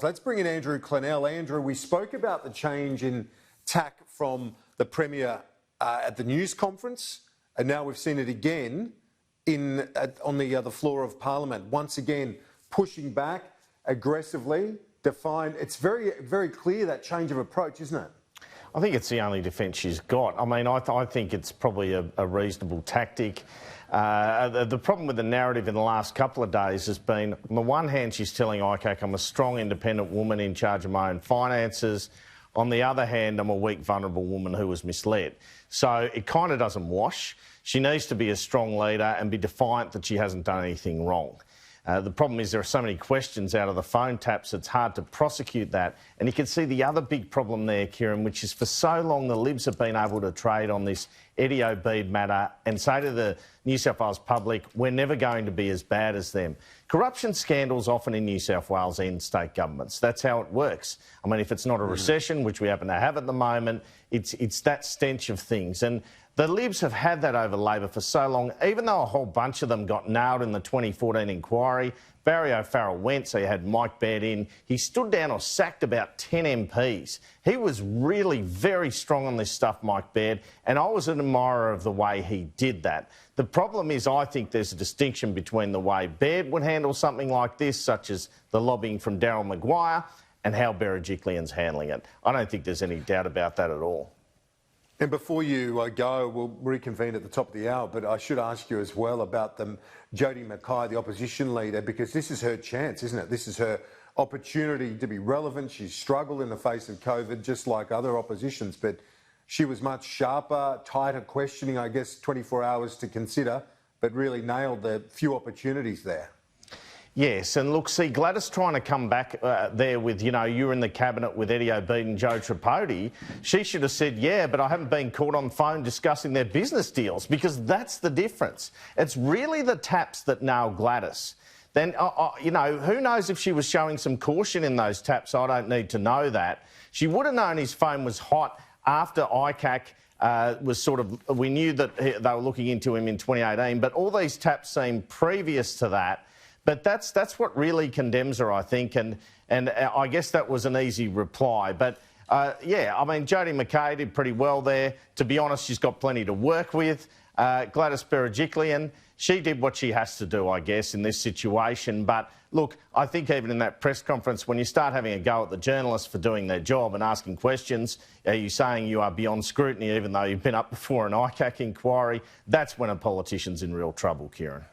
Let's bring in Andrew Clennell. Andrew, we spoke about the change in tack from the Premier at the news conference, and now we've seen it again on the floor of Parliament. Once again, pushing back aggressively, defiant. It's very, very clear, that change of approach, isn't it? I think it's the only defence she's got. I mean, I think it's probably a reasonable tactic. The problem with the narrative in the last couple of days has been, on the one hand, she's telling ICAC, I'm a strong, independent woman in charge of my own finances. On the other hand, I'm a weak, vulnerable woman who was misled. So it kind of doesn't wash. She needs to be a strong leader and be defiant that she hasn't done anything wrong. The problem is there are so many questions out of the phone taps, it's hard to prosecute that. And you can see the other big problem there, Kieran, which is for so long the Libs have been able to trade on this Eddie Obeid matter and say to the New South Wales public, we're never going to be as bad as them. Corruption scandals often in New South Wales end state governments. That's how it works. I mean, if it's not a recession, which we happen to have at the moment, it's that stench of things. And the Libs have had that over Labor for so long, even though a whole bunch of them got nailed in the 2014 inquiry. Barry O'Farrell went, so you had Mike Baird in. He stood down or sacked about 10 MPs. He was really very strong on this stuff, Mike Baird, and I was an admirer of the way he did that. The problem is I think there's a distinction between the way Baird would handle something like this, such as the lobbying from Daryl Maguire, and how Berejiklian's handling it. I don't think there's any doubt about that at all. And before you go, we'll reconvene at the top of the hour, but I should ask you as well about Jodie Mackay, the opposition leader, because this is her chance, isn't it? This is her opportunity to be relevant. She's struggled in the face of COVID, just like other oppositions, but she was much sharper, tighter questioning, I guess, 24 hours to consider, but really nailed the few opportunities there. Yes, and look, see, Gladys trying to come back there with, you know, you're in the cabinet with Eddie Obeid and Joe Tripodi. She should have said, yeah, but I haven't been caught on the phone discussing their business deals, because that's the difference. It's really the taps that nail Gladys. Then, you know, who knows if she was showing some caution in those taps? I don't need to know that. She would have known his phone was hot after ICAC was sort of, we knew that they were looking into him in 2018, but all these taps seemed previous to that. But that's what really condemns her, I think, and I guess that was an easy reply. But, yeah, I mean, Jodie Mackay did pretty well there. To be honest, she's got plenty to work with. Gladys Berejiklian, she did what she has to do, I guess, in this situation. But, look, I think even in that press conference, when you start having a go at the journalists for doing their job and asking questions, are you saying you are beyond scrutiny even though you've been up before an ICAC inquiry? That's when a politician's in real trouble, Kieran.